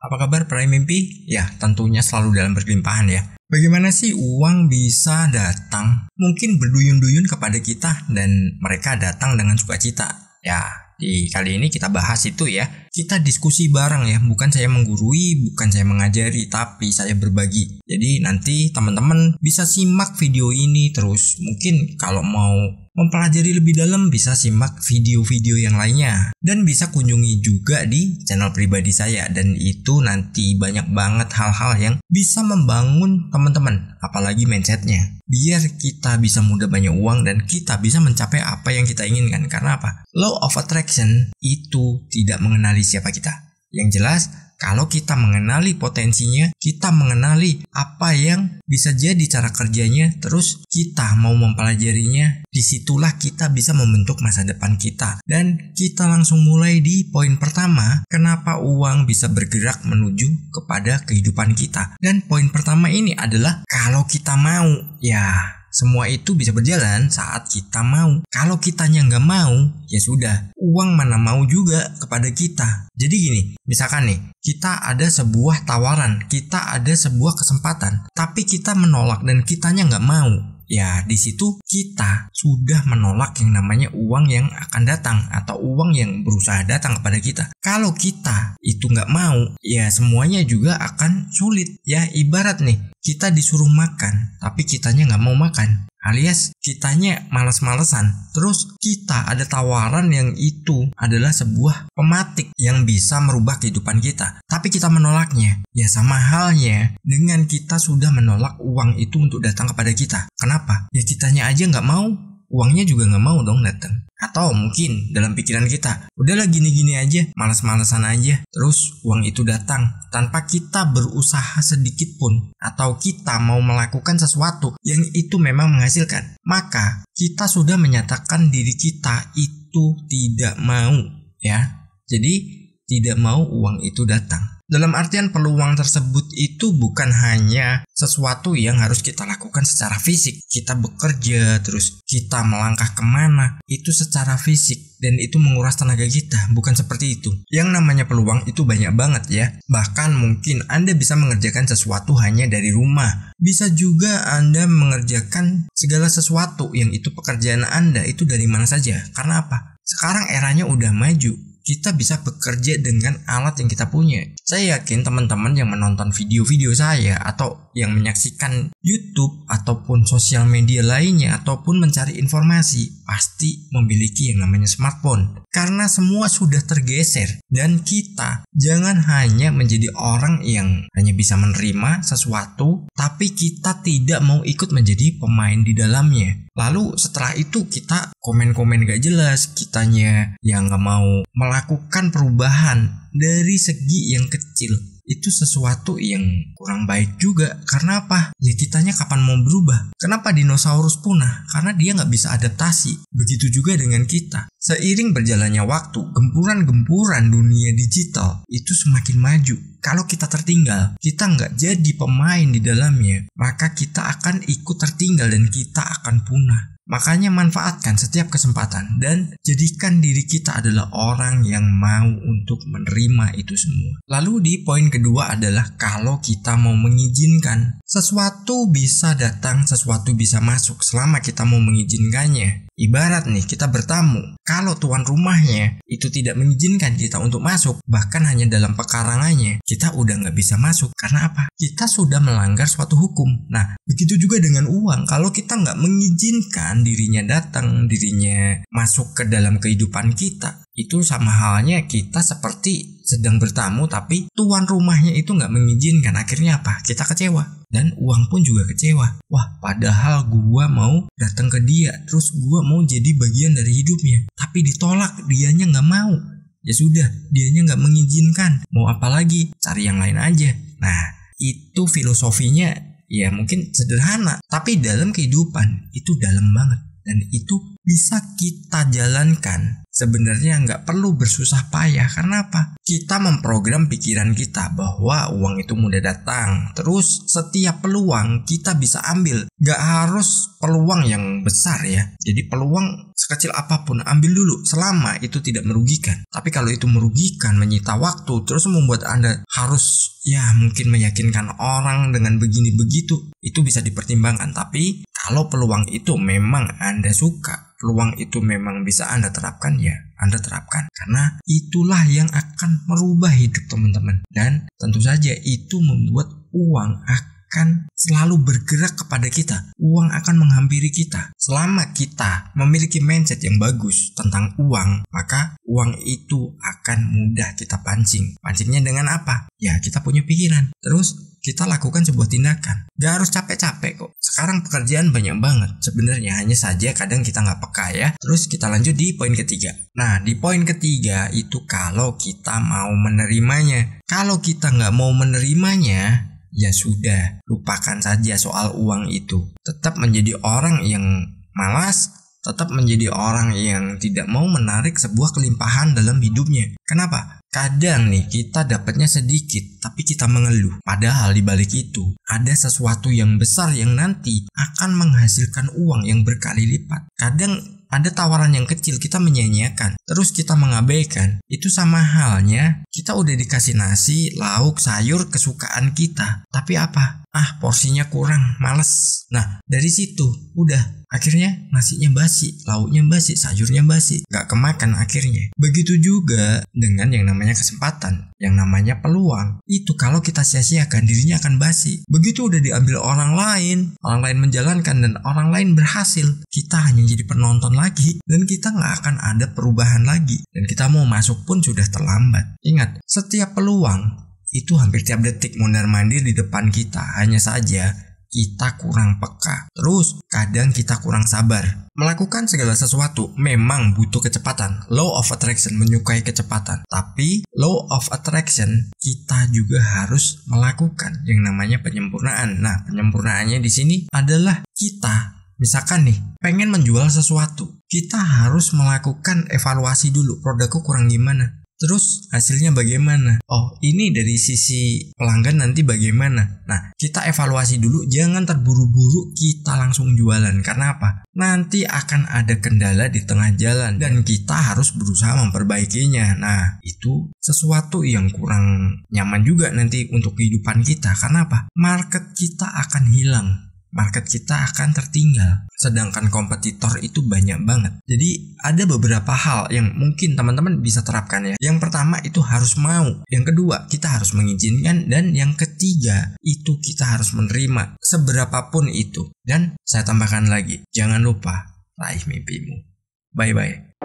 Apa kabar peraih mimpi? Ya, tentunya selalu dalam berlimpahan ya. Bagaimana sih uang bisa datang? Mungkin berduyun-duyun kepada kita dan mereka datang dengan sukacita. Ya, di kali ini kita bahas itu ya. Kita diskusi bareng ya, bukan saya menggurui, bukan saya mengajari, tapi saya berbagi. Jadi nanti teman-teman bisa simak video ini terus. Mungkin kalau mau mempelajari lebih dalam bisa simak video-video yang lainnya. Dan bisa kunjungi juga di channel pribadi saya. Dan itu nanti banyak banget hal-hal yang bisa membangun teman-teman, apalagi mindsetnya. Biar kita bisa mudah banyak uang dan kita bisa mencapai apa yang kita inginkan. Karena apa? Law of Attraction itu tidak mengenali siapa kita. Yang jelas, kalau kita mengenali potensinya, kita mengenali apa yang bisa jadi cara kerjanya, terus kita mau mempelajarinya, disitulah kita bisa membentuk masa depan kita. Dan kita langsung mulai di poin pertama, kenapa uang bisa bergerak menuju kepada kehidupan kita. Dan poin pertama ini adalah kalau kita mau, ya semua itu bisa berjalan saat kita mau. Kalau kitanya nggak mau, ya sudah, uang mana mau juga kepada kita. Jadi gini, misalkan nih, kita ada sebuah tawaran, kita ada sebuah kesempatan, tapi kita menolak dan kitanya nggak mau. Ya, di situ kita sudah menolak yang namanya uang yang akan datang atau uang yang berusaha datang kepada kita. Kalau kita itu nggak mau, ya semuanya juga akan sulit. Ya, ibarat nih, kita disuruh makan, tapi kitanya nggak mau makan. Alias kitanya malas-malesan. Terus kita ada tawaran yang itu adalah sebuah pematik yang bisa merubah kehidupan kita. Tapi kita menolaknya. Ya sama halnya dengan kita sudah menolak uang itu untuk datang kepada kita. Kenapa? Ya kitanya aja nggak mau, uangnya juga nggak mau dong datang. Atau mungkin dalam pikiran kita, udahlah gini-gini aja, malas-malesan aja, terus uang itu datang tanpa kita berusaha sedikit pun, atau kita mau melakukan sesuatu yang itu memang menghasilkan, maka kita sudah menyatakan diri kita itu tidak mau, ya. Jadi tidak mau uang itu datang. Dalam artian peluang tersebut itu bukan hanya sesuatu yang harus kita lakukan secara fisik. Kita bekerja, terus kita melangkah kemana, itu secara fisik. Dan itu menguras tenaga kita, bukan seperti itu. Yang namanya peluang itu banyak banget ya. Bahkan mungkin Anda bisa mengerjakan sesuatu hanya dari rumah. Bisa juga Anda mengerjakan segala sesuatu yang itu pekerjaan Anda itu dari mana saja. Karena apa? Sekarang eranya udah maju. Kita bisa bekerja dengan alat yang kita punya. Saya yakin teman-teman yang menonton video-video saya atau yang menyaksikan YouTube ataupun sosial media lainnya ataupun mencari informasi pasti memiliki yang namanya smartphone. Karena semua sudah tergeser dan kita jangan hanya menjadi orang yang hanya bisa menerima sesuatu tapi kita tidak mau ikut menjadi pemain di dalamnya. Lalu setelah itu kita komen-komen gak jelas, kitanya yang gak mau melakukan perubahan dari segi yang kecil. Itu sesuatu yang kurang baik juga. Karena apa? Ya kitanya kapan mau berubah? Kenapa dinosaurus punah? Karena dia gak bisa adaptasi. Begitu juga dengan kita. Seiring berjalannya waktu, gempuran-gempuran dunia digital itu semakin maju. Kalau kita tertinggal, kita nggak jadi pemain di dalamnya, maka kita akan ikut tertinggal dan kita akan punah. Makanya manfaatkan setiap kesempatan dan jadikan diri kita adalah orang yang mau untuk menerima itu semua. Lalu di poin kedua adalah kalau kita mau mengizinkan. Sesuatu bisa datang, sesuatu bisa masuk selama kita mau mengizinkannya. Ibarat nih kita bertamu, kalau tuan rumahnya itu tidak mengizinkan kita untuk masuk, bahkan hanya dalam pekarangannya, kita udah nggak bisa masuk. Karena apa? Kita sudah melanggar suatu hukum. Nah, begitu juga dengan uang. Kalau kita nggak mengizinkan dirinya datang, dirinya masuk ke dalam kehidupan kita, itu sama halnya kita seperti sedang bertamu tapi tuan rumahnya itu nggak mengizinkan. Akhirnya apa? Kita kecewa. Dan uang pun juga kecewa. Wah, padahal gua mau datang ke dia, terus gua mau jadi bagian dari hidupnya, tapi ditolak, dianya nggak mau. Ya sudah, dianya nggak mengizinkan. Mau apa lagi? Cari yang lain aja. Nah, itu filosofinya ya mungkin sederhana, tapi dalam kehidupan itu dalam banget. Dan itu bisa kita jalankan sebenarnya nggak perlu bersusah payah. Karena apa? Kita memprogram pikiran kita bahwa uang itu mudah datang. Terus setiap peluang kita bisa ambil. Nggak harus peluang yang besar ya. Jadi peluang sekecil apapun ambil dulu selama itu tidak merugikan. Tapi kalau itu merugikan, menyita waktu, terus membuat Anda harus mungkin meyakinkan orang dengan begini begitu, itu bisa dipertimbangkan. Tapi kalau peluang itu memang Anda suka, peluang itu memang bisa Anda terapkan, ya Anda terapkan. Karena itulah yang akan merubah hidup teman-teman. Dan tentu saja itu membuat uang akan selalu bergerak kepada kita. Uang akan menghampiri kita. Selama kita memiliki mindset yang bagus tentang uang, maka uang itu akan mudah kita pancing. Pancingnya dengan apa? Ya, kita punya pikiran. Terus kita lakukan sebuah tindakan. Gak harus capek-capek kok. Sekarang pekerjaan banyak banget sebenarnya, hanya saja kadang kita nggak peka ya. Terus kita lanjut di poin ketiga. Nah, di poin ketiga itu kalau kita mau menerimanya. Kalau kita nggak mau menerimanya, ya sudah, lupakan saja soal uang itu. Tetap menjadi orang yang malas, tetap menjadi orang yang tidak mau menarik sebuah kelimpahan dalam hidupnya. Kenapa? Kadang nih kita dapatnya sedikit, tapi kita mengeluh. Padahal di balik itu ada sesuatu yang besar yang nanti akan menghasilkan uang yang berkali lipat. Kadang ada tawaran yang kecil kita menyanyiakan, terus kita mengabaikan. Itu sama halnya kita udah dikasih nasi, lauk, sayur kesukaan kita. Tapi apa? Porsinya kurang, males. Nah, dari situ udah akhirnya nasinya basi, lauknya basi, sayurnya basi, gak kemakan akhirnya. Begitu juga dengan yang namanya kesempatan, yang namanya peluang. Itu kalau kita sia-siakan, dirinya akan basi. Begitu udah diambil orang lain menjalankan dan orang lain berhasil, kita hanya jadi penonton lagi dan kita gak akan ada perubahan lagi. Dan kita mau masuk pun sudah terlambat. Ingat, setiap peluang itu hampir tiap detik mondar-mandir di depan kita. Hanya saja kita kurang peka. Terus kadang kita kurang sabar. Melakukan segala sesuatu memang butuh kecepatan. Law of attraction menyukai kecepatan. Tapi law of attraction kita juga harus melakukan yang namanya penyempurnaan. Nah, penyempurnaannya di sini adalah kita misalkan nih pengen menjual sesuatu. Kita harus melakukan evaluasi dulu. Produkku kurang gimana? Terus hasilnya bagaimana? Ini dari sisi pelanggan nanti bagaimana? Nah, kita evaluasi dulu, jangan terburu-buru kita langsung jualan. Karena apa? Nanti akan ada kendala di tengah jalan dan kita harus berusaha memperbaikinya. Nah, itu sesuatu yang kurang nyaman juga nanti untuk kehidupan kita. Karena apa? Market kita akan hilang. Market kita akan tertinggal. Sedangkan kompetitor itu banyak banget. Jadi ada beberapa hal yang mungkin teman-teman bisa terapkan ya. Yang pertama itu harus mau. Yang kedua kita harus mengizinkan. Dan yang ketiga itu kita harus menerima seberapapun itu. Dan saya tambahkan lagi, jangan lupa raih mimpimu. Bye-bye.